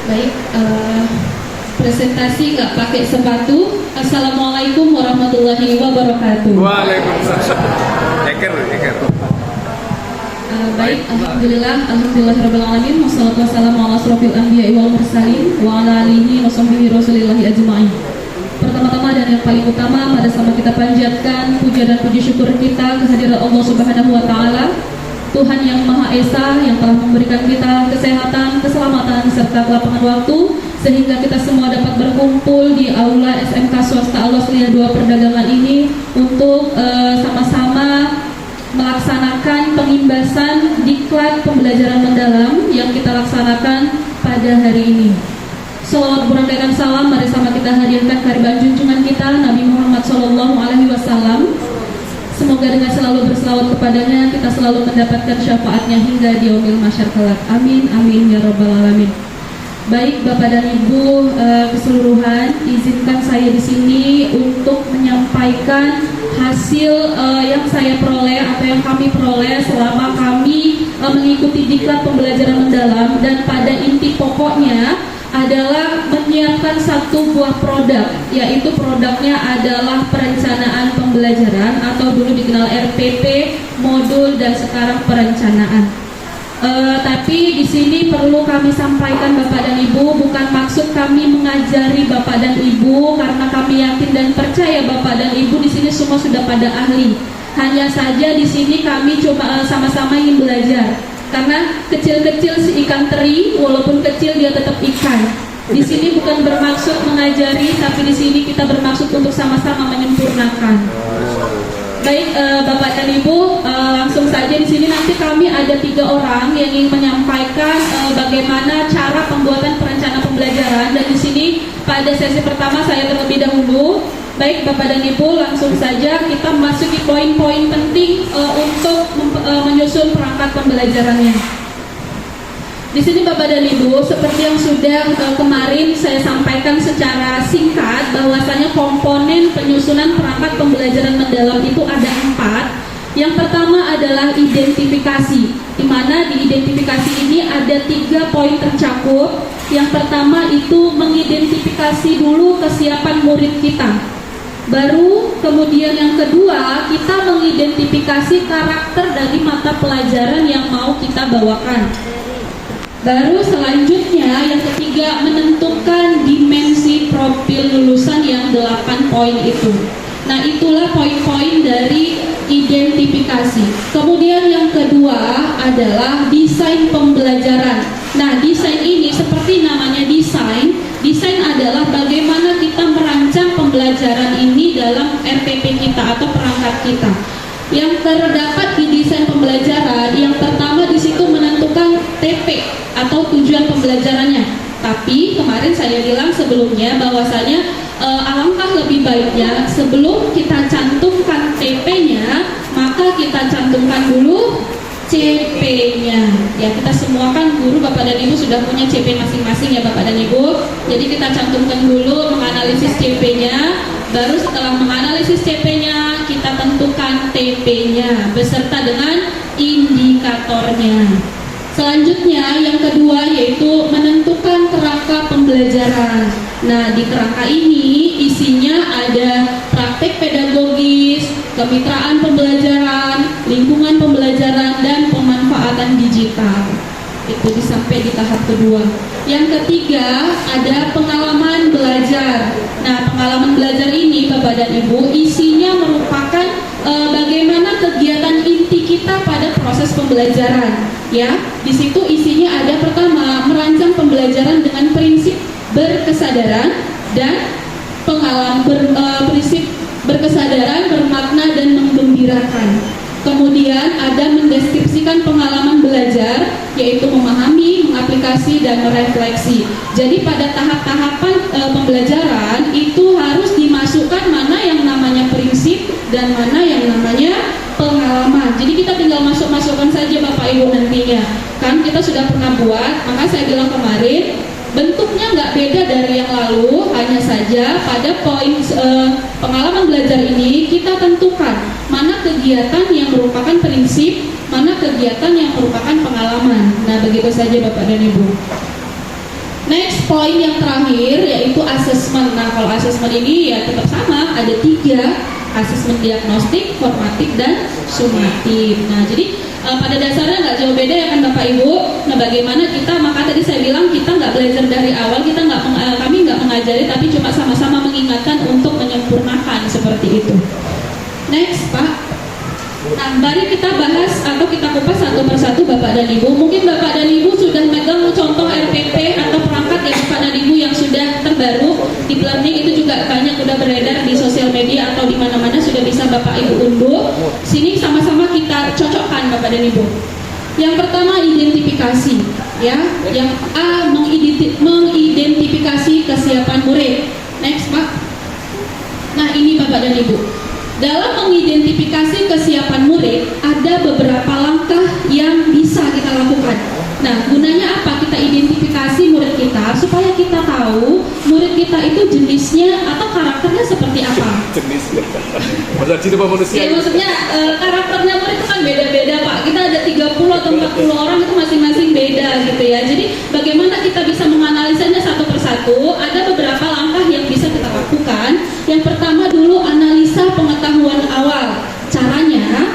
Baik, presentasi nggak pakai sepatu. Assalamualaikum warahmatullahi wabarakatuh. Waalaikumsalam. Eker. Baik, alhamdulillah rabbil alamin, wassalatu wassalamu ala asrofil anbiya'i wal mursalin wa ala alihi wa sahbihi rasulillahi ajma'in. Pertama-tama dan yang paling utama, pada sama kita panjatkan puja dan puji syukur kita kehadirat Allah Subhanahu wa taala, Tuhan yang Maha Esa, yang telah memberikan kita kesehatan, keselamatan serta kelapangan waktu sehingga kita semua dapat berkumpul di aula SMK Swasta Al-Wasliyah 2 Perdagangan ini untuk sama-sama melaksanakan pengimbasan diklat pembelajaran mendalam yang kita laksanakan pada hari ini. Salawat berangkaian salam mari sama kita hadirkan kehadiran junjungan kita Nabi Muhammad SAW. Semoga dengan selalu berselawat kepadanya kita selalu mendapatkan syafaatnya hingga di yaumil mahsyar kelak. Amin amin ya rabbal alamin. Baik Bapak dan Ibu keseluruhan, izinkan saya di sini untuk menyampaikan hasil yang saya peroleh atau yang kami peroleh selama kami mengikuti diklat pembelajaran mendalam, dan pada inti pokoknya adalah menyiapkan satu buah produk, yaitu produknya adalah perencanaan pembelajaran atau dulu dikenal RPP, modul, dan sekarang perencanaan. Tapi di sini perlu kami sampaikan Bapak dan Ibu, bukan maksud kami mengajari Bapak dan Ibu, karena kami yakin dan percaya Bapak dan Ibu di sini semua sudah pada ahli. Hanya saja di sini kami coba sama-sama ingin belajar. Karena kecil-kecil si ikan teri, walaupun kecil dia tetap ikan. Di sini bukan bermaksud mengajari, tapi di sini kita bermaksud untuk sama-sama menyempurnakan. Baik, Bapak dan Ibu, langsung saja di sini nanti kami ada 3 orang yang ingin menyampaikan bagaimana cara pembuatan perencanaan pembelajaran, dan di sini pada sesi pertama saya terlebih dahulu. Baik Bapak dan Ibu, langsung saja kita masuki poin-poin penting untuk menyusun perangkat pembelajarannya. Di sini Bapak dan Ibu, seperti yang sudah kemarin saya sampaikan secara singkat, bahwasanya komponen penyusunan perangkat pembelajaran mendalam itu ada 4. Yang pertama adalah identifikasi, di mana di identifikasi ini ada 3 poin tercakup. Yang pertama itu mengidentifikasi dulu kesiapan murid kita. Baru kemudian yang kedua kita mengidentifikasi karakter dari mata pelajaran yang mau kita bawakan. Baru selanjutnya yang ketiga menentukan dimensi profil lulusan yang 8 poin itu. Nah, itulah poin-poin dari identifikasi. Kemudian yang kedua adalah desain pembelajaran. Nah, desain ini seperti namanya desain. Desain adalah bagaimana kita merancang pembelajaran ini dalam RPP kita atau perangkat kita. Yang terdapat di desain pembelajaran, yang pertama di situ menentukan TP atau tujuan pembelajarannya. Tapi kemarin saya bilang sebelumnya bahwasanya alangkah lebih baiknya sebelum kita cantumkan TP-nya, maka kita cantumkan dulu CP-nya. Ya, kita semua kan guru Bapak dan Ibu sudah punya CP masing-masing ya Bapak dan Ibu. Jadi kita cantumkan dulu menganalisis CP-nya. Baru setelah menganalisis CP-nya, kita tentukan TP-nya beserta dengan indikatornya. Selanjutnya yang kedua yaitu menentukan kerangka pembelajaran. Nah, di kerangka ini isinya ada praktek pedagogis, kemitraan pembelajaran, lingkungan pembelajaran, dan pemanfaatan digital. Itu sampai di tahap kedua. Yang ketiga ada pengalaman belajar. Nah, pengalaman belajar ini Bapak dan Ibu isinya merupakan bagaimana kegiatan inti kita pada proses pembelajaran. Ya, di situ isinya ada pertama merancang pembelajaran dengan prinsip berkesadaran dan prinsip berkesadaran, bermakna, dan menggembirakan. Kemudian ada mendeskripsikan pengalaman belajar, yaitu memahami, mengaplikasi, dan merefleksi. Jadi pada tahap-tahapan pembelajaran itu harus dimasukkan mana yang namanya prinsip dan mana yang namanya pengalaman. Jadi kita tinggal masukkan saja Bapak Ibu nantinya. Kan kita sudah pernah buat, maka saya bilang kemarin bentuknya nggak beda dari yang lalu, hanya saja pada poin pengalaman belajar ini kita tentukan mana kegiatan yang merupakan prinsip, mana kegiatan yang merupakan pengalaman. Nah, begitu saja Bapak dan Ibu. Next, poin yang terakhir yaitu asesmen. Nah, kalau asesmen ini ya tetap sama, ada 3, asesmen diagnostik, formatif, dan sumatif. Nah, jadi pada dasarnya nggak jauh beda ya kan Bapak Ibu. Nah, bagaimana kita, maka tadi saya bilang kita nggak belajar dari awal, kami nggak mengajari, tapi cuma sama-sama mengingatkan untuk menyempurnakan seperti itu. Next, Pak. Nah, mari kita bahas atau kita kupas satu persatu Bapak dan Ibu. Mungkin Bapak dan Ibu sudah megang contoh RPP atau perangkat ya Bapak dan Ibu yang sudah terbaru. Deep learning itu juga banyak udah beredar di sosial media atau di mana-mana, sudah bisa Bapak Ibu unduh. Sini sama-sama kita cocokkan Bapak dan Ibu. Yang pertama identifikasi, ya. Yang A, mengidentifikasi kesiapan murid. Next, Pak. Nah, ini Bapak dan Ibu. Dalam mengidentifikasi kesiapan murid, ada beberapa langkah yang bisa kita lakukan. Nah, gunanya apa? Kita identifikasi murid kita supaya kita tahu murid kita itu jenisnya atau karakternya seperti apa. Jenisnya. Masa cinta manusia. Ya, maksudnya karakternya murid itu kan beda-beda, Pak. Kita ada 30 atau 40 orang itu masing-masing beda gitu ya. Jadi bagaimana kita bisa menganalisanya satu persatu? Ada beberapa langkah yang bisa kita lakukan. Yang pertama dulu analisa pengetahuan awal. Caranya,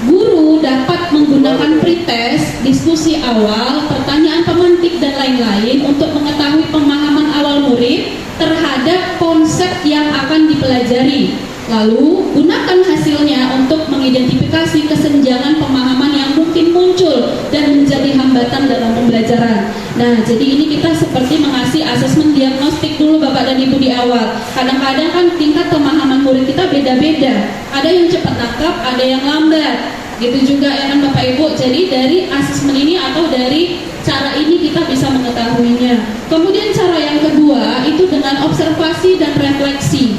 guru dapat menggunakan pretest, diskusi awal, pertanyaan pemantik dan lain-lain untuk mengetahui pemahaman awal murid terhadap konsep yang akan dipelajari. Lalu, gunakan hasilnya untuk mengidentifikasi kesenjangan pemahaman yang mungkin muncul dan menjadi hambatan dalam pembelajaran. Nah, jadi ini kita seperti mengasih asesmen diagnostik dulu Bapak dan Ibu di awal. Kadang-kadang kan tingkat pemahaman murid kita beda-beda. Ada yang cepat nangkap, ada yang lambat. Gitu juga ya kan Bapak Ibu. Jadi dari asesmen ini atau dari cara ini kita bisa mengetahuinya. Kemudian cara yang kedua itu dengan observasi dan refleksi.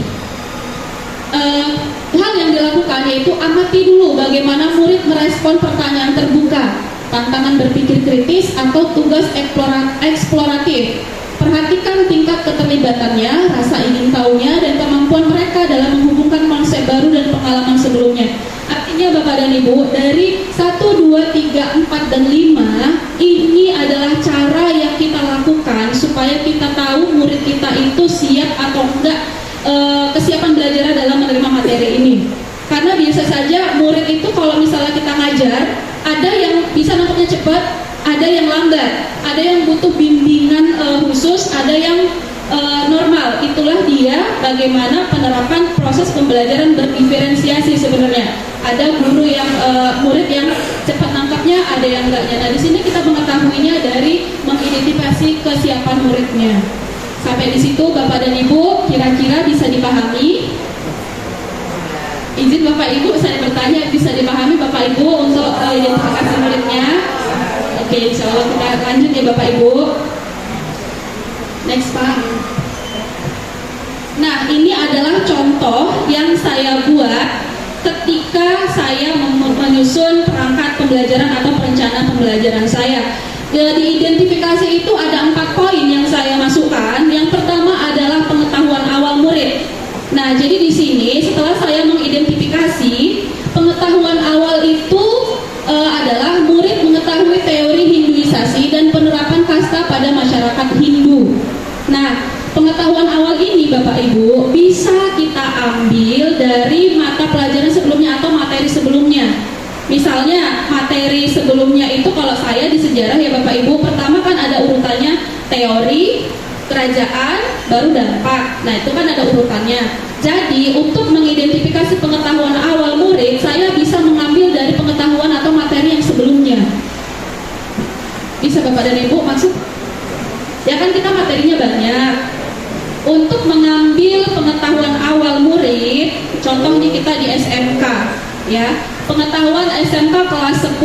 Hal yang dilakukan yaitu amati dulu bagaimana murid merespon pertanyaan terbuka, tantangan berpikir kritis atau tugas eksploratif. Perhatikan tingkat keterlibatannya, rasa ingin tahunya, dan kemampuan mereka dalam menghubungkan konsep baru dan pengalaman sebelumnya. Artinya Bapak dan Ibu, dari 1, 2, 3, 4, dan 5 ini adalah cara yang kita lakukan supaya kita tahu murid kita itu siap atau enggak kesiapan belajar dalam menerima materi ini. Karena biasa saja murid itu kalau misalnya kita ngajar, ada yang bisa nangkepnya cepat, ada yang lambat, ada yang butuh bimbingan khusus, ada yang normal. Itulah dia bagaimana penerapan proses pembelajaran berdiferensiasi sebenarnya. Ada guru yang murid yang cepat nangkapnya, ada yang enggaknya. Nah, di sini kita mengetahuinya dari mengidentifikasi kesiapan muridnya. Sampai di situ Bapak dan Ibu kira-kira bisa dipahami? Izin Bapak Ibu saya bertanya, bisa dipahami Bapak Ibu untuk identifikasi muridnya? Oke, insya Allah kita lanjut ya Bapak Ibu. Next Pak. Nah, ini adalah contoh yang saya buat ketika saya menyusun perangkat pembelajaran atau perencanaan pembelajaran saya. Di identifikasi itu ada 4 poin yang saya masukkan. Yang pertama adalah pengetahuan awal murid. Nah, jadi di sini setelah saya mengidentifikasi pengetahuan awal itu adalah murid mengetahui teori Hinduisasi dan penerapan kasta pada masyarakat Hindu. Nah, pengetahuan awal ini Bapak Ibu bisa kita ambil dari mata pelajaran sebelumnya atau materi sebelumnya. Misalnya materi sebelumnya itu kalau saya di sejarah ya Bapak Ibu, pertama kan ada urutannya teori, kerajaan, baru dampak. Nah, itu kan ada urutannya. Jadi untuk mengidentifikasi pengetahuan awal murid, saya bisa mengambil dari pengetahuan atau materi yang sebelumnya. Bisa Bapak dan Ibu maksud? Ya kan kita materinya banyak. Untuk mengambil pengetahuan awal murid, contohnya kita di SMK ya. Pengetahuan SMK kelas 10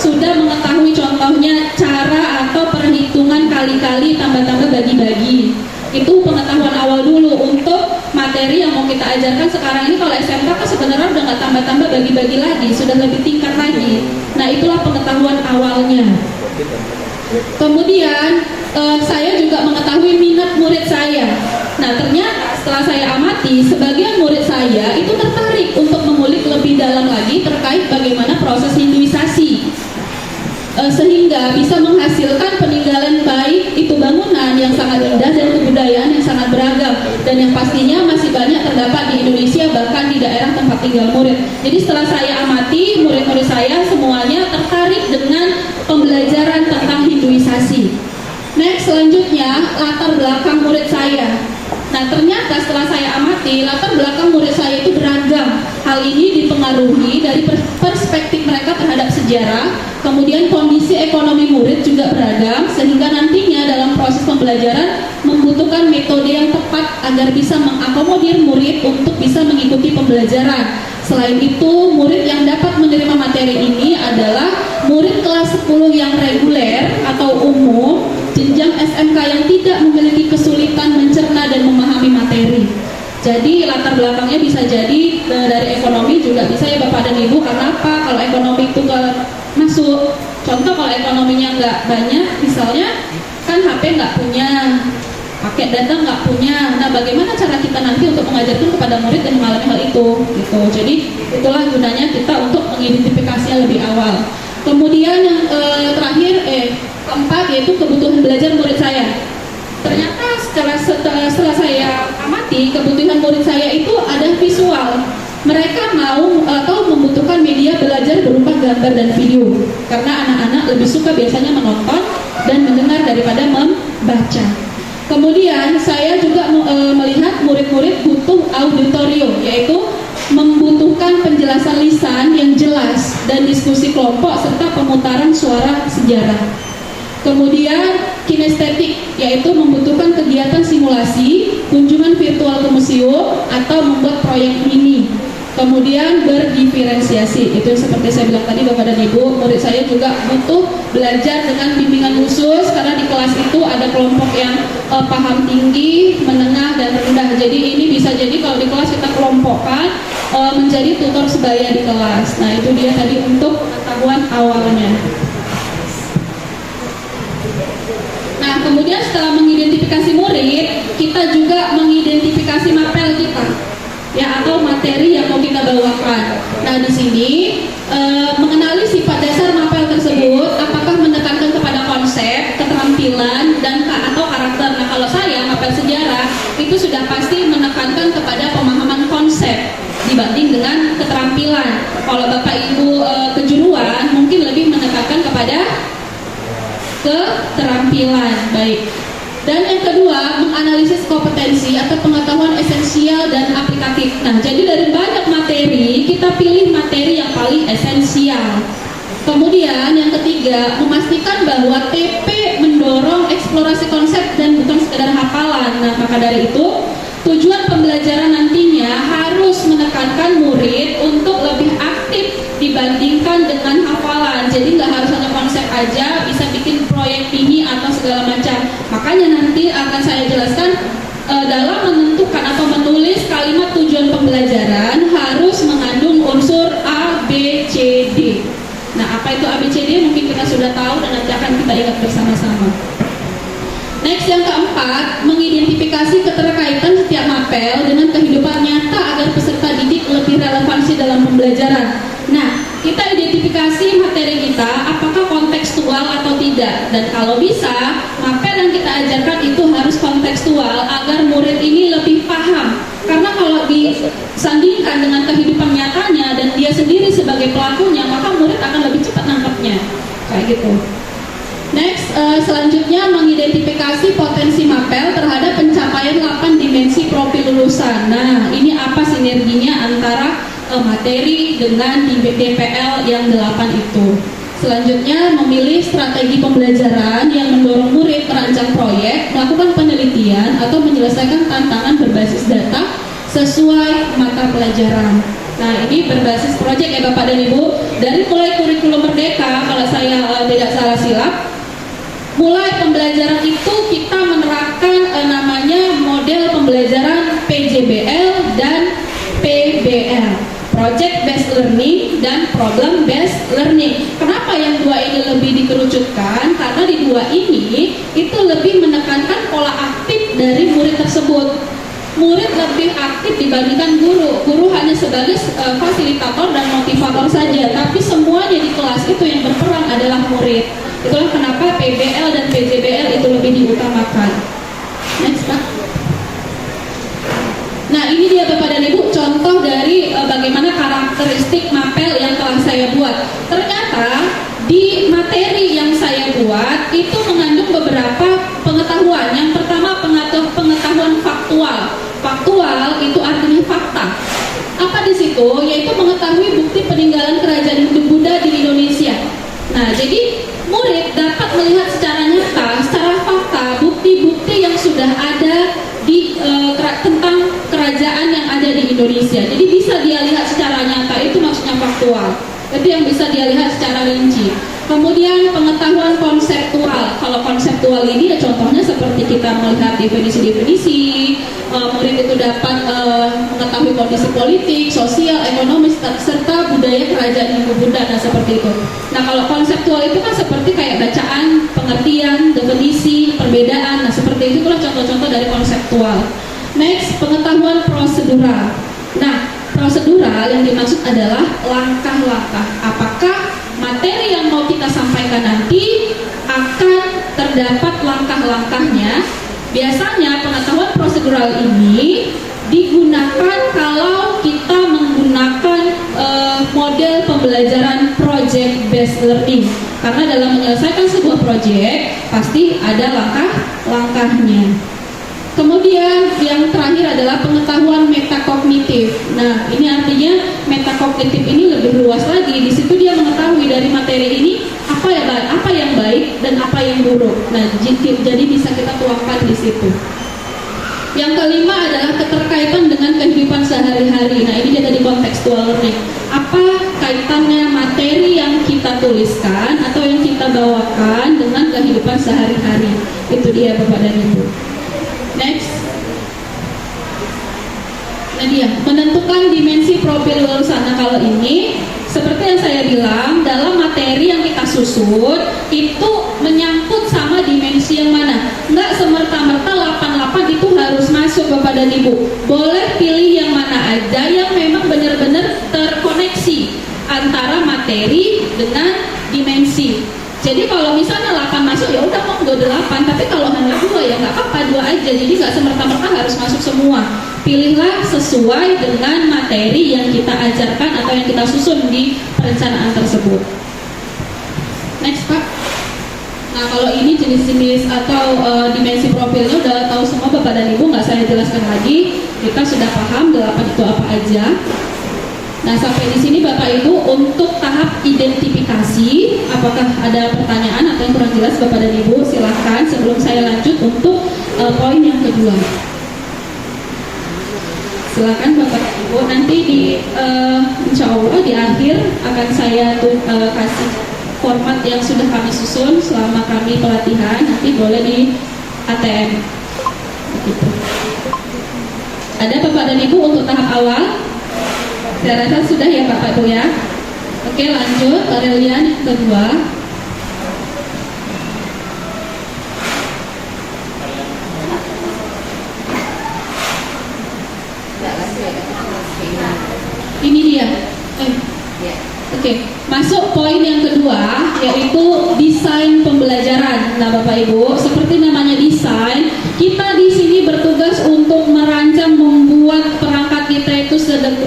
sudah mengetahui contohnya cara atau perhitungan kali-kali tambah-tambah bagi-bagi. Itu pengetahuan awal dulu. Untuk materi yang mau kita ajarkan sekarang ini kalau SMK kan sebenarnya udah nggak tambah-tambah bagi-bagi lagi, sudah lebih tingkat lagi. Nah, itulah pengetahuan awalnya. Kemudian saya juga mengetahui minat murid saya. Nah, ternyata setelah saya amati, sebagian murid saya itu tertarik untuk mengulik lebih dalam lagi terkait bagaimana proses Hinduisasi, sehingga bisa menghasilkan peninggalan baik itu bangunan yang sangat indah dan kebudayaan yang sangat beragam, dan yang pastinya masih banyak terdapat di Indonesia, bahkan di daerah tempat tinggal murid. Jadi setelah saya amati, murid-murid saya semuanya tertarik dengan pembelajaran tentang Hinduisasi. Next, selanjutnya latar belakang murid saya. Nah, ternyata setelah saya amati, latar belakang murid saya itu beragam. Hal ini dipengaruhi dari perspektif mereka terhadap sejarah, kemudian kondisi ekonomi murid juga beragam, sehingga nantinya dalam proses pembelajaran membutuhkan metode yang tepat agar bisa mengakomodir murid untuk bisa mengikuti pembelajaran. Selain itu, murid yang dapat menerima materi ini adalah murid kelas 10 yang reguler atau umum, jenjang SMK yang tidak memiliki kesulitan mencerna dan memahami materi. Jadi latar belakangnya bisa jadi dari ekonomi juga bisa ya Bapak dan Ibu. Karena apa? Kalau ekonomi itu masuk, contoh kalau ekonominya nggak banyak, misalnya kan HP nggak punya, paket data nggak punya. Nah, bagaimana cara kita nanti untuk mengajarkan kepada murid dan mengalami hal itu? Gitu. Jadi itulah gunanya kita untuk mengidentifikasinya lebih awal. Kemudian yang keempat yaitu kebutuhan belajar murid saya. Ternyata setelah saya amati, kebutuhan murid saya itu ada visual. Mereka mau atau membutuhkan media belajar berupa gambar dan video, karena anak-anak lebih suka biasanya menonton dan mendengar daripada membaca. Kemudian saya juga melihat murid-murid butuh auditorium, yaitu membutuhkan penjelasan lisan yang jelas dan diskusi kelompok serta pemutaran suara sejarah. Kemudian kinestetik, yaitu membutuhkan kegiatan simulasi, kunjungan virtual ke museum, atau membuat proyek mini. Kemudian berdiferensiasi, itu seperti saya bilang tadi Bapak dan Ibu, murid saya juga butuh belajar dengan bimbingan khusus, karena di kelas itu ada kelompok yang paham tinggi, menengah, dan rendah. Jadi ini bisa jadi kalau di kelas kita kelompokkan menjadi tutor sebaya di kelas. Nah, itu dia tadi untuk pengetahuan awalnya. Nah, kemudian setelah mengidentifikasi murid, kita juga mengidentifikasi mapel kita, ya, atau materi yang mau kita bawakan. Nah, di sini mengenali sifat dasar mapel tersebut, apakah menekankan kepada konsep, keterampilan, dan atau karakter. Nah, kalau saya mapel sejarah itu sudah pasti menekankan kepada pemahaman konsep dibanding dengan keterampilan. Kalau Bapak Ibu kejuruan mungkin lebih menekankan kepada keterampilan. Baik. Dan yang kedua, menganalisis kompetensi atau pengetahuan esensial dan aplikatif. Nah, jadi dari banyak materi, kita pilih materi yang paling esensial. Kemudian yang ketiga, memastikan bahwa TP mendorong eksplorasi konsep dan bukan sekedar hafalan. Nah, maka dari itu, tujuan pembelajaran nantinya harus menekankan murid untuk lebih aktif dibandingkan dengan hafalan. Jadi nggak harus hanya konsep aja, bisa bikin proyek ini atau segala macam. Makanya nanti akan saya jelaskan dalam menentukan atau menulis kalimat tujuan pembelajaran harus mengandung unsur A, B, C, D. Nah, apa itu A, B, C, D mungkin kita sudah tahu dan nanti akan kita ingat bersama-sama. Next, yang keempat, mengidentifikasi keterkaitan setiap mapel dengan kehidupan nyata agar peserta didik lebih relevansi dalam pembelajaran. Nah, kita identifikasi materi kita apakah kontekstual atau tidak, dan kalau bisa mapel yang kita ajarkan itu harus kontekstual agar murid ini lebih paham. Karena kalau disandingkan dengan kehidupan nyatanya dan dia sendiri sebagai pelakunya, maka murid akan lebih cepat nangkapnya. Kayak gitu. Next, selanjutnya mengidentifikasi potensi mapel terhadap pencapaian 8 dimensi profil lulusan. Nah, ini apa sinerginya antara materi dengan DPL yang 8 itu. Selanjutnya, memilih strategi pembelajaran yang mendorong murid merancang proyek, melakukan penelitian, atau menyelesaikan tantangan berbasis data sesuai mata pelajaran. Nah, ini berbasis proyek ya Bapak dan Ibu. Dari mulai kurikulum Merdeka, kalau saya tidak salah silap, mulai pembelajaran itu kita menerapkan namanya model pembelajaran PJBL dan PBL, Project Based Learning dan Problem Based Learning. Kenapa yang dua ini lebih dikerucutkan? Karena di dua ini itu lebih menekankan pola aktif dari murid tersebut. Murid lebih aktif dibandingkan guru. Guru hanya sebagai fasilitator dan motivator saja, tapi semuanya di kelas itu yang berperan adalah murid. Itulah kenapa PBL dan PJBL itu lebih diutamakan. Next Pak. Nah ini dia Bapak dan Ibu contoh dari bagaimana karakteristik mapel yang telah saya buat. Ternyata di materi yang saya buat itu mengandung beberapa pengetahuan. Yang pertama pengetahuan faktual. Faktual itu artinya fakta. Apa di situ? Yaitu mengetahui bukti peninggalan kerajaan Hindu Buddha di Indonesia. Nah jadi murid dapat melihat secara nyata, secara fakta bukti-bukti yang sudah ada di tentang kerajaan yang ada di Indonesia. Jadi bisa dia lihat secara nyata, itu maksudnya faktual. Itu yang bisa dia lihat secara rinci. Kemudian pengetahuan konseptual. Kalau konseptual ini ya contohnya seperti kita melihat definisi-definisi, murid itu dapat mengetahui kondisi politik, sosial, ekonomis, serta budaya kerajaan Hindu Buddha. Nah seperti itu. Nah kalau konseptual itu kan seperti kayak bacaan, pengertian, definisi, perbedaan. Nah seperti itulah contoh-contoh dari konseptual. Next, pengetahuan prosedural. Nah prosedural yang dimaksud adalah langkah-langkah. Apakah materi yang mau kita sampaikan nanti akan terdapat langkah-langkahnya. Biasanya pengetahuan prosedural ini digunakan kalau kita menggunakan model pembelajaran project based learning. Karena dalam menyelesaikan sebuah project pasti ada langkah-langkahnya. Kemudian yang terakhir adalah pengetahuan metakognitif. Nah, ini artinya metakognitif ini lebih luas lagi. Di situ dia mengetahui dari materi ini apa yang baik dan apa yang buruk. Nah, jadi bisa kita tuangkan di situ. Yang kelima adalah keterkaitan dengan kehidupan sehari-hari. Nah, ini dia tadi contextual learning. Apa kaitannya materi yang kita tuliskan atau yang kita bawakan dengan kehidupan sehari-hari? Itu dia Bapak dan Ibu. Next. Nah dia menentukan dimensi profil lulusan. Nah kalau ini seperti yang saya bilang, dalam materi yang kita susun itu menyangkut sama dimensi yang mana. Nggak semerta-merta 88 itu harus masuk Bapak dan Ibu. Boleh pilih yang mana aja yang memang benar-benar terkoneksi antara materi dengan dimensi. Jadi kalau misalnya 8 masuk ya udah monggo 8, tapi kalau hanya 2 ya nggak apa-apa, 2 aja. Jadi nggak semerta-merta harus masuk semua. Pilihlah sesuai dengan materi yang kita ajarkan atau yang kita susun di perencanaan tersebut. Next Pak. Nah kalau ini jenis-jenis atau dimensi profilnya udah tahu semua Bapak dan Ibu, nggak saya jelaskan lagi. Kita sudah paham 8 itu apa aja. Nah sampai di sini Bapak Ibu untuk tahap identifikasi, apakah ada pertanyaan atau yang kurang jelas Bapak dan Ibu silahkan sebelum saya lanjut untuk poin yang kedua. Silakan Bapak dan Ibu, nanti di insya Allah di akhir akan saya kasih format yang sudah kami susun selama kami pelatihan, nanti boleh di ATM. Begitu. Ada Bapak dan Ibu untuk tahap awal? Saya rasa sudah ya Bapak Ibu ya. Oke lanjut Aurelian yang kedua. Ini dia. Oke, masuk poin yang kedua yaitu desain pembelajaran. Nah Bapak Ibu, seperti namanya desain, kita di sini bertugas untuk merancang membuat perangkat kita itu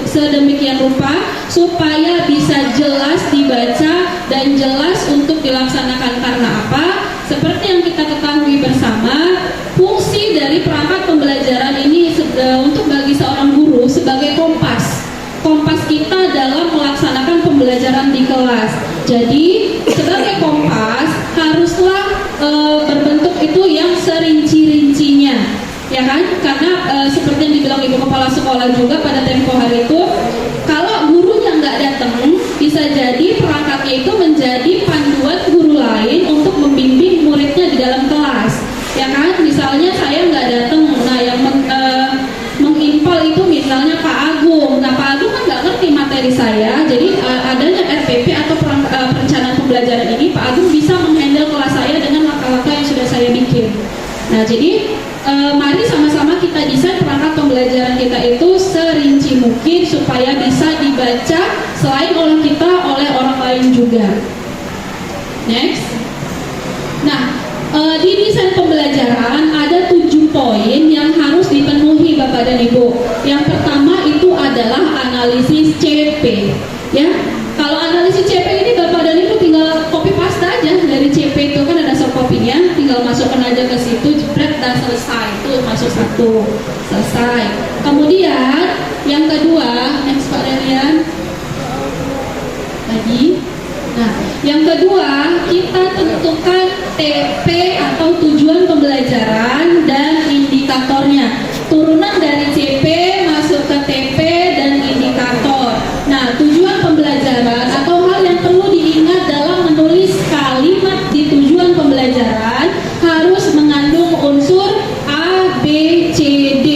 sedemikian rupa supaya bisa jelas dibaca dan jelas untuk dilaksanakan. Karena apa? Seperti yang kita ketahui bersama, fungsi dari perangkat pembelajaran ini untuk bagi seorang guru sebagai kompas kita dalam melaksanakan pembelajaran di kelas. Jadi sebagai kompas haruslah berbentuk itu yang serinci-rincinya, ya kan? Karena seperti yang dibilang Ibu Kepala Sekolah juga pada tempo hari itu, kalau gurunya nggak datang, bisa jadi perangkatnya itu menjadi panduan guru lain untuk membimbing muridnya di dalam kelas, ya kan? Misalnya saya nggak datang, nah yang mengimpal itu misalnya Pak Agung. Nah Pak Agung kan nggak ngerti materi saya, jadi adanya RPP atau perencanaan pembelajaran ini Pak Agung bisa menghandle kelas saya dengan langkah-langkah yang sudah saya bikin. Nah jadi mari sama-sama kita desain perangkat pembelajaran kita itu serinci mungkin supaya bisa dibaca selain oleh kita oleh orang lain juga. Next. Nah, di desain pembelajaran ada 7 poin yang harus dipenuhi Bapak dan Ibu. Yang pertama itu adalah analisis CP. Ya, kalau analisis CP ini Bapak dan Ibu tinggal copy paste aja dari CP itu kan ada soft copy-nya, tinggal masukkan aja ke situ, jepret dan selesai. Itu masuk satu, selesai. Kemudian yang kedua, next Pak Darian. Lagi. Nah, yang kedua, kita tentukan TP atau tujuan pembelajaran dan indikatornya. Turunan dari CP masuk ke TP dan indikator. Nah, tujuan pembelajaran atau hal yang perlu diingat dalam menulis kalimat di tujuan pembelajaran harus mengandung unsur A, B, C, D.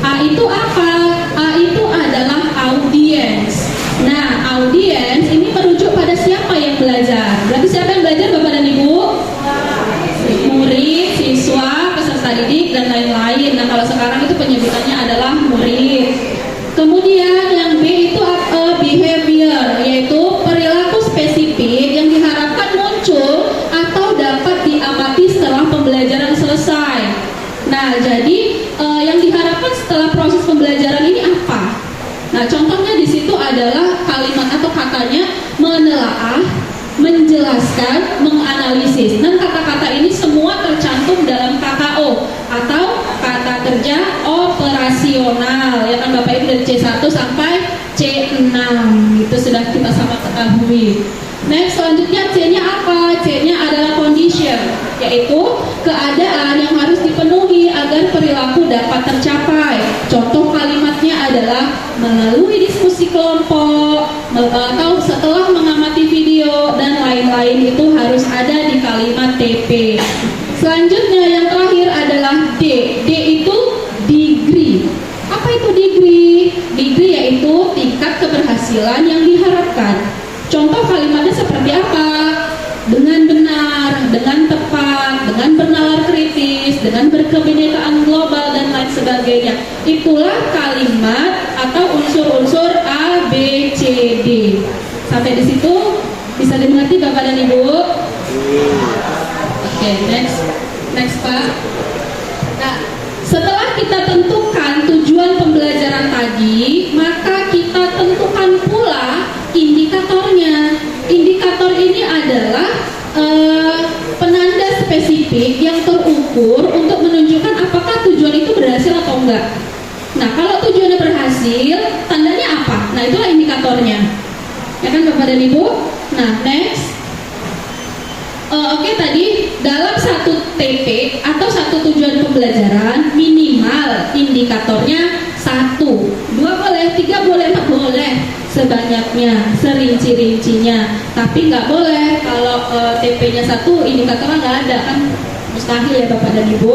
A itu apa? A itu adalah audiens. Nah, audiens ini merujuk pada siapa yang belajar. Berarti siapa yang belajar Bapak dan Ibu? Murid, siswa, peserta didik, dan lain-lain. Nah, kalau sekarang itu penyebutannya adalah murid. Kemudian yang B itu behavior, yaitu perilaku spesifik yang diharapkan muncul atau dapat diamati setelah pembelajaran selesai. Nah, jadi yang diharapkan setelah proses pembelajaran ini apa? Nah, contohnya di situ adalah kalimat atau katanya menelaah, menjelaskan, menganalisis. Dan kata-kata ini semua tercantum dalam KKO atau kata kerja operasional. Ya kan Bapak Ibu dari C1 sampai C6. Itu sudah kita sama ketahui. Next, selanjutnya C-nya apa? C-nya adalah condition, yaitu keadaan yang harus dipenuhi agar perilaku dapat tercapai. Contoh kalimatnya adalah melalui diskusi kelompok atau setelah mengamati video dan lain-lain. Itu harus ada di kalimat TP. Selanjutnya yang terakhir adalah D. D itu degree. Apa itu degree? Degree yaitu tingkat keberhasilan yang diharapkan. Contoh kalimatnya seperti apa? Dengan benar, dengan tepat, dengan bernalar kritis, dengan berkebinekaan global, dan lain sebagainya. Itulah kalimat atau unsur-unsur A, B, C, D. Sampai di situ bisa dimengerti Bapak dan Ibu? Oke, next Pak. Nah, setelah kita tentukan tujuan pembelajaran tadi, maka kita tentukan pula indikatornya. Indikator ini adalah penanda spesifik yang terukur untuk menunjukkan apakah tujuan itu berhasil atau enggak. Nah, kalau tujuannya berhasil, tandanya apa? Nah, itulah indikatornya. Ya kan Bapak dan Ibu? Nah, next. Oke, tadi dalam satu TP atau satu tujuan pembelajaran minimal indikatornya 1, 2 boleh, 3 boleh, 4 boleh, sebanyaknya, serinci-rincinya. Tapi nggak boleh kalau TP-nya 1 indikatornya nggak ada, kan mustahil ya Bapak dan Ibu.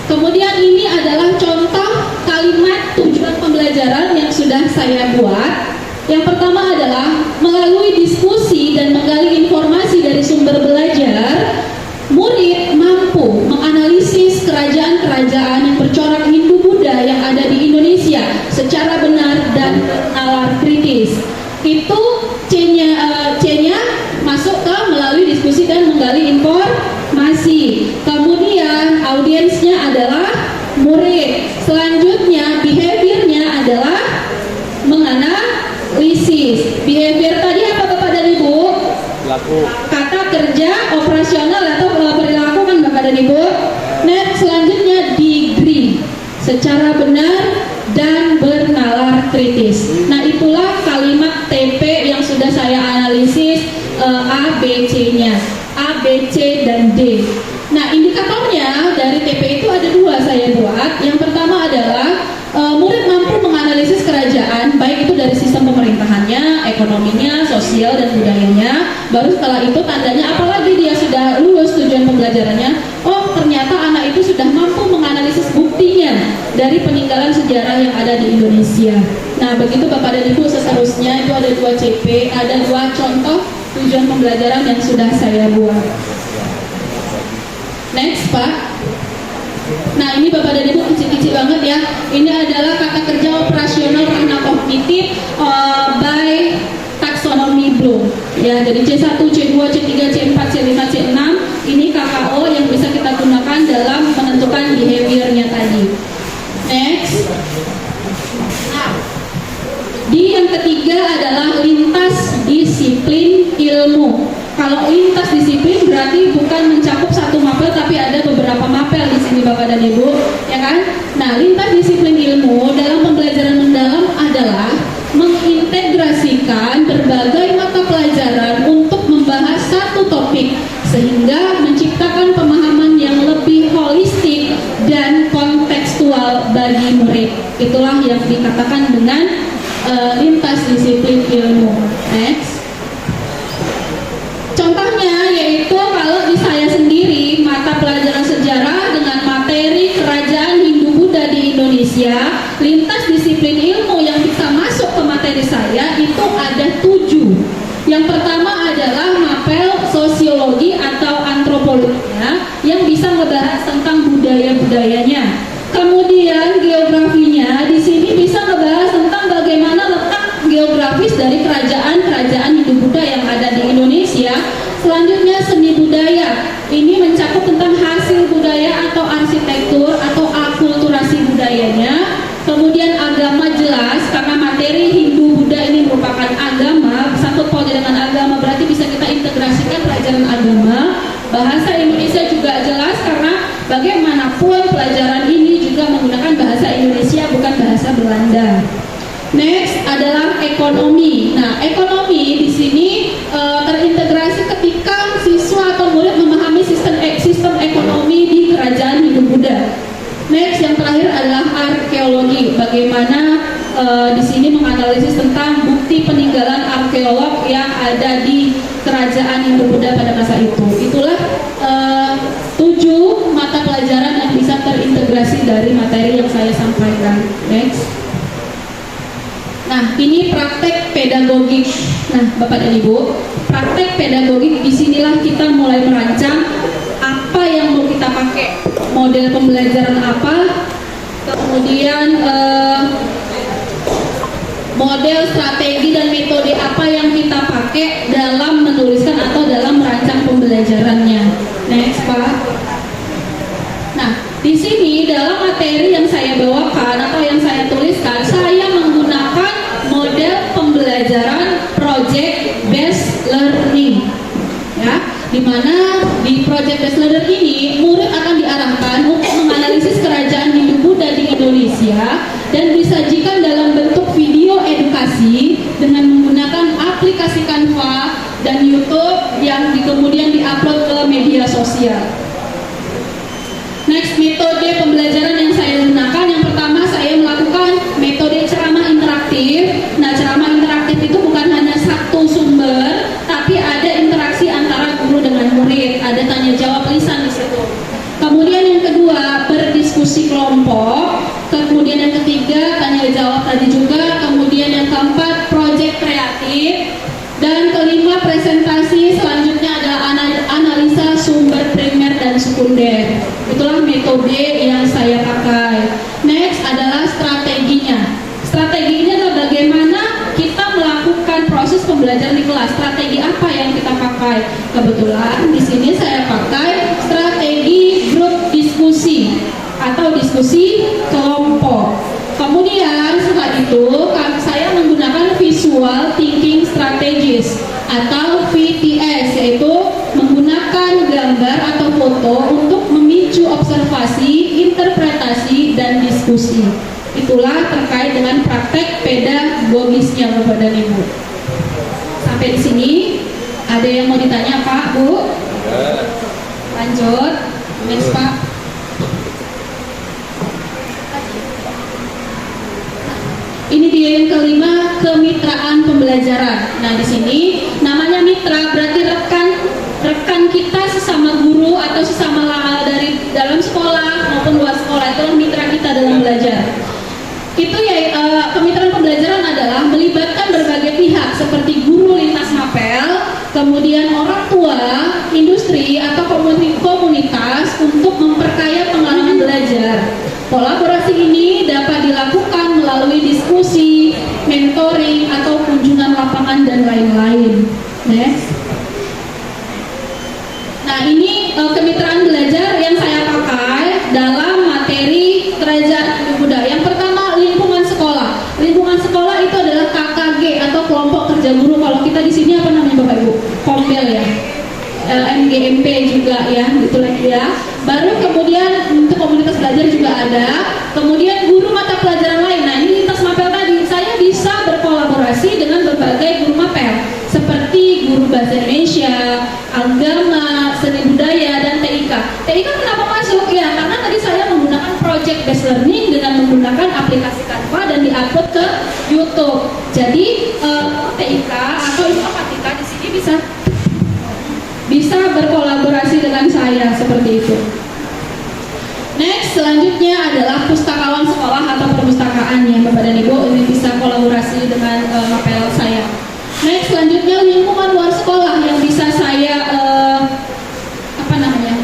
Kemudian ini adalah contoh kalimat tujuan pembelajaran yang sudah saya buat. Yang pertama adalah melalui diskusi dan menggali informasi dari sumber belajar, murid mampu menganalisis kerajaan-kerajaan yang bercorak Hindu-Buddha yang ada di Indonesia secara benar dan bernalar kritis. Itu C-nya masuk ke melalui diskusi dan menggali informasi. Kemudian audiensnya adalah murid. Selanjutnya behaviornya adalah menganalisis. Behavior tadi apa Bapak dan Ibu? Laku. Kata kerja operasional atau perilaku kan Bapak dan Ibu. Next, selanjutnya degree, secara benar dan bernalar kritis. Nah, itulah kalimat TP yang sudah saya analisis A, B, C-nya. A, B, C, dan D. Nah, indikatornya dari TP itu ada 2 saya buat. Yang pertama adalah murid mampu menganalisis kerajaan, baik itu dari sistem pemerintahannya, ekonominya, sosial, dan budayanya. Baru setelah itu tandanya apalagi dia sudah lulus tujuan pembelajarannya. Oh, ternyata anak itu sudah mampu menganalisis buktinya dari peninggalan sejarah yang ada di Indonesia. Nah, begitu Bapak dan Ibu seterusnya. Itu ada 2 CP, ada 2 contoh tujuan pembelajaran yang sudah saya buat. Next Pak. Nah, ini Bapak dan Ibu kecil-kecil banget ya. Ini adalah kata kerja operasional ranah kognitif by taxonomy Bloom. Ya, jadi C1, C2, C3, C4, C5, C6 Ini KKO yang bisa kita gunakan dalam menentukan behaviornya tadi. Next. Di yang ketiga adalah lintas disiplin ilmu. Kalau lintas disiplin berarti bukan mencakup satu mapel tapi ada beberapa mapel di sini Bapak dan Ibu, ya kan? Nah, lintas disiplin ilmu dalam pembelajaran mendalam adalah mengintegrasikan berbagai mata pelajaran untuk membahas satu topik sehingga menciptakan pemahaman yang lebih holistik dan kontekstual bagi murid. Itulah yang dikatakan dengan lintas disiplin ilmu. Next. Contohnya yaitu kalau di saya sendiri mata pelajaran sejarah dengan materi kerajaan Hindu-Buddha di Indonesia, lintas disiplin ilmu yang bisa masuk ke materi saya itu ada 7. Yang pertama adalah mapel sosiologi atau antropologinya yang bisa ngebahas tentang budaya-budayanya. Kemudian geografinya di sini bisa ngebahas tentang bagaimana letak geografis dari kerajaan-kerajaan Hindu-Buddha yang ada di Indonesia. Selanjutnya seni budaya. Ini mencakup tentang hasil budaya atau arsitektur atau akulturasi budayanya. Kemudian agama jelas karena materi Hindu-Buddha ini merupakan agama, sangkut pautnya dengan agama berarti bisa kita integrasikan pelajaran agama. Bahasa Indonesia juga jelas karena bagaimanapun pelajaran ini juga menggunakan bahasa Indonesia bukan bahasa Belanda. Next adalah ekonomi. Nah, ekonomi di sini terintegrasi ketika siswa atau murid memahami sistem ekonomi di kerajaan Hindu-Buddha. Next, yang terakhir adalah arkeologi. Bagaimana di sini menganalisis tentang bukti peninggalan arkeolog yang ada di kerajaan Hindu-Buddha pada masa itu. Itulah 7 mata pelajaran yang bisa terintegrasi dari materi yang saya sampaikan. Next. Nah, ini praktek pedagogik. Nah, Bapak dan Ibu, praktek pedagogik disinilah kita mulai merancang apa yang mau kita pakai, model pembelajaran apa, kemudian model strategi dan metode apa yang kita pakai dalam menuliskan atau dalam merancang pembelajarannya. Next, Pak. Nah, di sini dalam materi yang saya bawakan atau yang saya tuliskan, saya menggunakan model pembelajaran project based learning. Ya, di mana di project based learning ini murid akan diarahkan untuk menganalisis kerajaan Hindu-Buddha di Indonesia dan disajikan dalam bentuk video edukasi dengan menggunakan aplikasi Canva dan YouTube yang kemudian diupload ke media sosial. Next, metode pembelajaran yang saya gunakan, yang pertama saya melakukan metode ceramah interaktif. Nah, ceramah interaktif itu bukan hanya satu sumber, tapi ada interaksi antara guru dengan murid, ada tanya jawab lisan di situ. Kemudian yang kedua, berdiskusi kelompok. Kemudian yang ketiga, tanya jawab tadi juga. Kemudian yang keempat, proyek kreatif. Dan kelima, presentasi. Selanjutnya adalah analisa sumber primer dan sekunder. Itulah metode yang saya pakai. Next adalah strateginya. Strategi ini adalah bagaimana kita melakukan proses pembelajaran di kelas. Strategi apa yang kita pakai? Kebetulan di sini saya pakai strategi grup diskusi atau diskusi kelompok. Kemudian setelah itu saya menggunakan visual thinking strategies atau VTS, yaitu menggunakan gambar atau foto untuk memicu observasi, interpretasi, dan diskusi. Itulah terkait dengan praktek pedagogisnya Bapak dan Ibu. Sampai di sini ada yang mau ditanya Pak, Bu? Lanjut. Next Pak. Ini dia yang kelima, kemitraan pembelajaran. Nah, di sini namanya mitra berarti rekan kita sesama guru atau sesama dari dalam sekolah maupun luar sekolah, itulah mitra kita dalam belajar. Itu ya, kemitraan pembelajaran adalah melibatkan berbagai pihak seperti guru lintas mapel, kemudian orang tua, industri atau komunitas untuk memperkaya pengalaman belajar. Kolaborasi ini dapat dilakukan melalui diskusi, mentoring, atau kunjungan lapangan dan lain-lain. Next. Nah, ini ada. Kemudian guru mata pelajaran lain. Nah, ini lintas mapel tadi, saya bisa berkolaborasi dengan berbagai guru mapel seperti guru bahasa Indonesia, agama, seni budaya, dan TIK. TIK kenapa masuk? Ya, karena tadi saya menggunakan project based learning dengan menggunakan aplikasi Canva dan diupload ke YouTube. Jadi TIK atau informatika di sini bisa berkolaborasi dengan saya seperti itu. Next, selanjutnya adalah pustakawan sekolah atau perpustakaan ya Bapak dan Ibu, ini bisa kolaborasi dengan mapel saya. Next, selanjutnya lingkungan luar sekolah yang bisa saya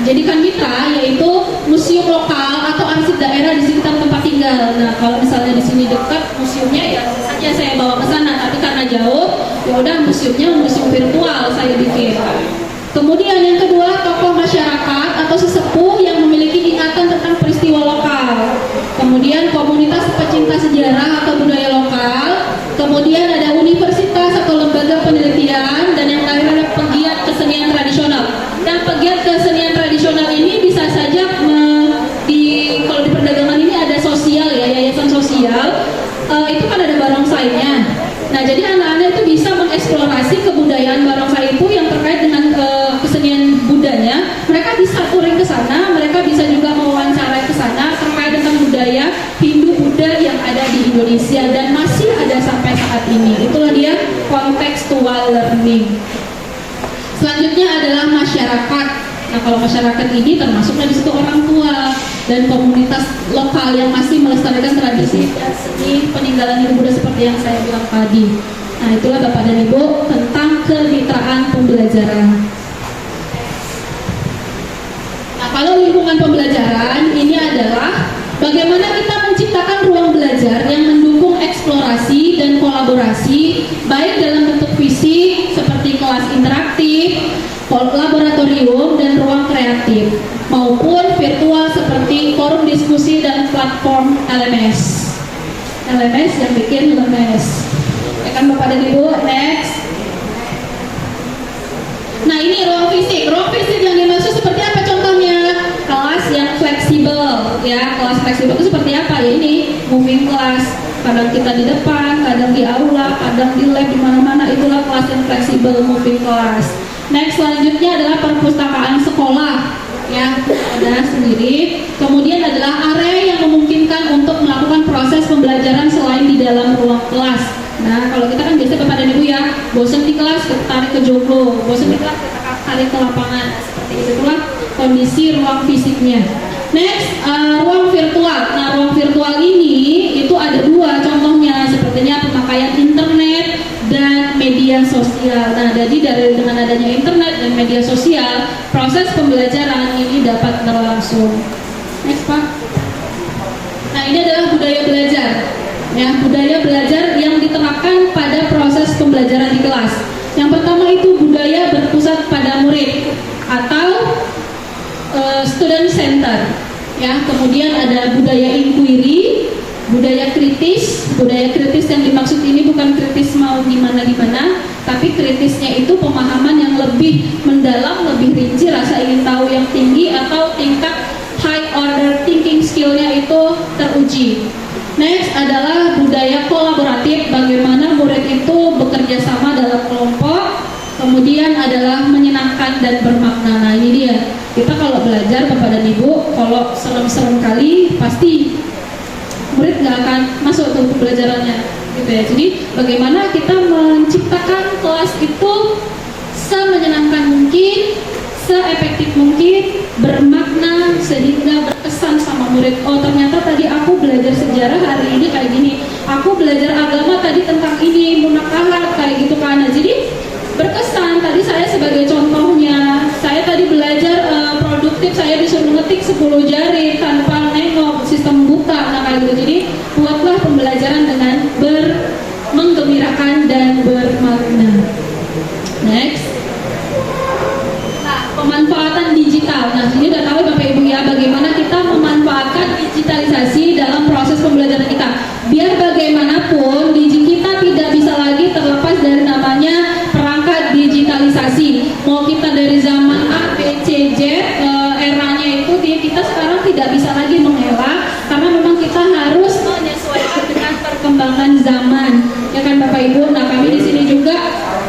jadikan mitra, yaitu museum lokal atau arsip daerah di sekitar tempat tinggal. Nah, kalau misalnya di sini dekat museumnya ya saja saya bawa ke sana, tapi karena jauh ya udah museumnya museum virtual saya bikin. Kemudian yang kedua, tokoh masyarakat atau sesepuh yang memiliki ingatan tentang peristiwa lokal. Kemudian komunitas pecinta sejarah atau budaya lokal. Kemudian ada universitas atau lembaga penelitian, dan yang terakhir ada pegiat kesenian tradisional. Dan pegiat kesenian tradisional ini bisa saja kalau di perdagangan ini ada sosial ya, yayasan sosial. Itu kan ada barongsainya. Nah, jadi anak-anak itu bisa mengeksplorasi kebudayaan barongsai itu yang terkait dengan kesenian budaya. Mereka bisa touring ke sana, mereka bisa juga mewawancarai ke sana terkait dengan budaya Hindu-Buddha yang ada di Indonesia dan masih ada sampai saat ini. Itulah dia contextual learning. Selanjutnya adalah masyarakat. Nah, kalau masyarakat ini termasuknya di situ orang tua dan komunitas lokal yang masih melestarikan tradisi dan seni peninggalan Hindu Buddha seperti yang saya bilang tadi. Nah, itulah Bapak dan Ibu tentang kemitraan pembelajaran. Nah, kalau lingkungan pembelajaran ini adalah bagaimana kita menciptakan ruang belajar yang mendukung eksplorasi dan kolaborasi, baik dalam bentuk fisik seperti kelas interaktif, laboratorium, dan ruang kreatif, maupun virtual seperti forum diskusi dan platform LMS. LMS yang bikin LMS. Ya kan Bapak dan Ibu, next. Nah, ini ruang fisik. Ruang fisik yang dimaksud seperti apa contohnya? Kelas yang fleksibel, ya. Kelas fleksibel itu seperti apa? Ya ini moving class. Kadang kita di depan, kadang di aula, kadang di lab, di mana-mana. Itulah kelas yang fleksibel, moving class. Next, selanjutnya adalah perpustakaan sekolah, ya, ada sendiri. Kemudian adalah area yang memungkinkan untuk melakukan proses pembelajaran selain di dalam ruang kelas. Nah, kalau kita kan biasa Bapak dan Ibu ya, bosan di kelas kita tarik ke joglo, bosan di kelas kita tarik ke lapangan. Seperti itulah kondisi ruang fisiknya. Next, ruang virtual. Nah, ruang virtual ini itu ada dua contohnya, sepertinya pemakaian internet dan media sosial. Nah, jadi dengan adanya internet dan media sosial, proses pembelajaran ini dapat berlangsung. Next, Pak. Nah, ini adalah budaya belajar. Ya, budaya belajar yang diterapkan pada proses pembelajaran di kelas. Yang pertama itu budaya berpusat pada murid atau student center. Ya, kemudian ada budaya inquiry, budaya kritis. Budaya kritis yang dimaksud ini bukan kritis mau gimana-gimana, tapi kritisnya itu pemahaman yang lebih mendalam, lebih rinci, rasa ingin tahu yang tinggi, atau tingkat high order thinking skill-nya itu teruji. Next adalah budaya kolaboratif, bagaimana murid itu bekerja sama dalam kelompok. Kemudian adalah menyenangkan dan bermakna. Nah, ini dia. Kita kalau belajar Bapak dan Ibu, kalau serem-serem kali pasti murid nggak akan masuk ke pembelajarannya, gitu ya. Jadi bagaimana kita menciptakan kelas itu semenyenangkan mungkin, seefektif mungkin, bermakna sehingga berkesan sama murid. Oh, ternyata tadi aku belajar sejarah, hari ini kayak gini. Aku belajar agama tadi tentang ini, munakahat kayak gitu kan. Nah, jadi berkesan. Tadi saya sebagai contohnya, saya tadi belajar produktif, saya disuruh ngetik 10 jari tanpa nengok, sistem buta. Nah, kayak gitu. Jadi buatlah pembelajaran dengan menggembirakan dan bermakna. Next. Nah, pemanfaatan digital. Nah, ini udah tahu Bapak Ibu ya, bagaimana kita memanfaatkan digitalisasi dalam proses pembelajaran kita. Biar bagaimanapun, kita tidak bisa lagi terlepas dari namanya perangkat digitalisasi. Mau kita dari zaman A, B, C, Z, eranya itu kita sekarang tidak bisa lagi mengelak. perkembangan zaman, ya kan Bapak Ibu. Nah kami di sini juga,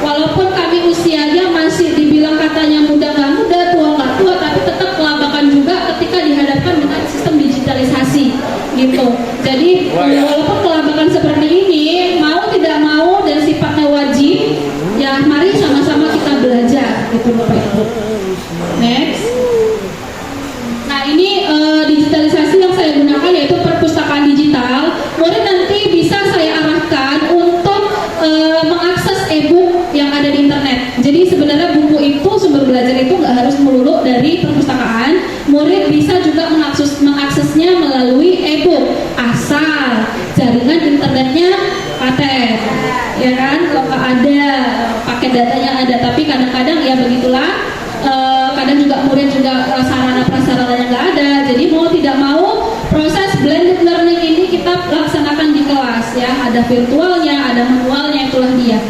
walaupun kami usianya masih dibilang katanya muda nggak muda, tua nggak tua, tapi tetap kelabakan juga ketika dihadapkan dengan sistem digitalisasi, gitu. Jadi walaupun kelabakan seperti ini, mau tidak mau dan sifatnya wajib, ya mari sama-sama kita belajar, gitu Bapak Ibu. Next. Nah ini digitalisasi yang saya gunakan yaitu perpustakaan digital. Murid nanti bisa saya arahkan untuk mengakses e-book yang ada di internet. Jadi sebenarnya buku itu, sumber belajar itu nggak harus melulu dari perpustakaan. Murid bisa juga mengaksesnya melalui e-book asal jaringan internetnya paten, ya kan? Kalau nggak ada paket datanya ada, tapi kadang-kadang ya begitulah. Kadang juga murid juga sarana prasarananya nggak ada, jadi mau tidak mau proses blended learning ini kita laksanakan di kelas, ya ada virtualnya, ada manualnya, itulah dia.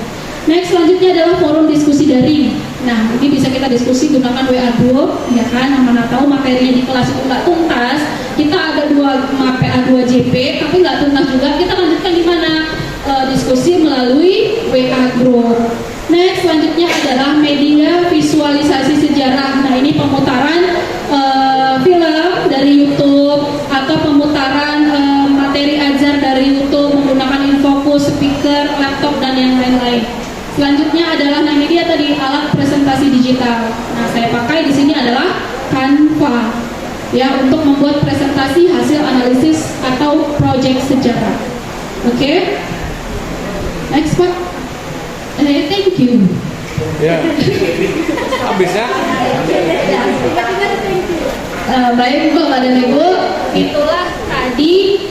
Next, selanjutnya adalah forum diskusi daring. Nah ini bisa kita diskusi gunakan WA group, ya kan, yang mana tahu materinya di kelas itu nggak tuntas, kita ada PA2JP tapi nggak tuntas juga, kita lanjutkan di mana? Diskusi melalui WA group. Next, selanjutnya adalah media visualisasi sejarah. Nah ini pemutaran film dari YouTube atau pemutaran materi ajar dari YouTube menggunakan infocus, speaker, laptop dan yang lain-lain. Selanjutnya adalah, nah ini dia tadi alat presentasi digital. Nah saya pakai di sini adalah Canva, ya, untuk membuat presentasi hasil analisis atau project sejarah. Oke. Next Pak. Thank you. Ya. Habis ya. Baik Bapak dan Ibu, itulah tadi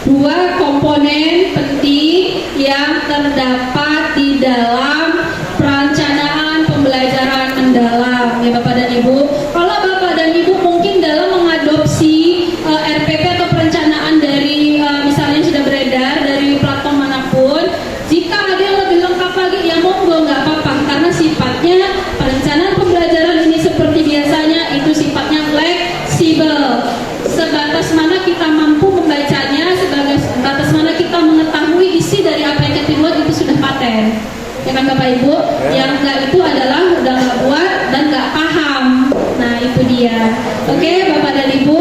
dua komponen penting yang terdapat di dalam perencanaan pembelajaran mendalam, ya Bapak dan Ibu. Kalau Bapak dan Ibu mungkin dalam mengadopsi RPP atau perencanaan dari misalnya sudah beredar dari platform manapun, jika ada yang lebih lengkap lagi, ya monggo, nggak apa-apa, karena sifatnya perencanaan pembelajaran ini seperti biasanya itu sifatnya fleksibel. Sebatas mana kita mampu membacanya, sebatas mana kita mengetahui isi dari apa yang kita buat, itu sudah paten, ya kan Bapak Ibu. Yang enggak itu adalah udah nggak buat dan nggak paham. Nah itu dia. Oke Bapak dan Ibu,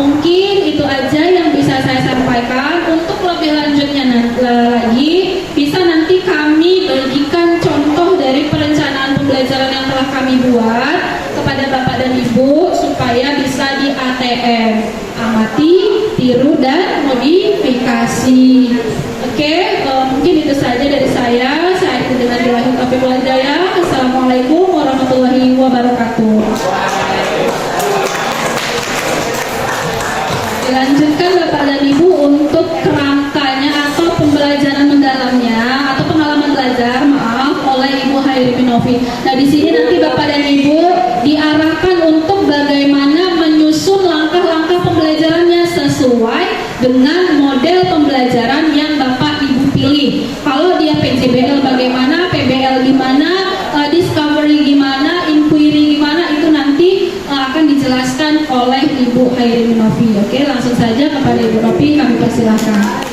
mungkin itu aja yang bisa saya sampaikan. Untuk lebih lanjutnya lagi, bisa nanti kami bagikan contoh dari perencanaan pembelajaran yang telah kami buat kepada Bapak dan Ibu supaya bisa di ATM, amati, tiru dan modifikasi. Oke, mungkin itu saja dari saya. Saya itu dengan billahi taufiq wal hidayah. Assalamualaikum warahmatullahi wabarakatuh. Dilanjutkan Bapak dan Ibu untuk kerangkanya atau pembelajaran mendalamnya atau pengalaman belajar, oleh Ibu Hairi Pinovi. Nah di sini nanti Bapak dan Ibu diarahkan untuk bagaimana menyusun langkah-langkah pembelajarannya sesuai dengan model pembelajaran yang Bapak Ibu pilih. Kalau dia PJBL bagaimana, PBL gimana, discovery gimana, inquiry gimana, itu nanti akan dijelaskan oleh Ibu Hairi Pinovi. Oke, langsung saja kepada Ibu Novi kami persilahkan.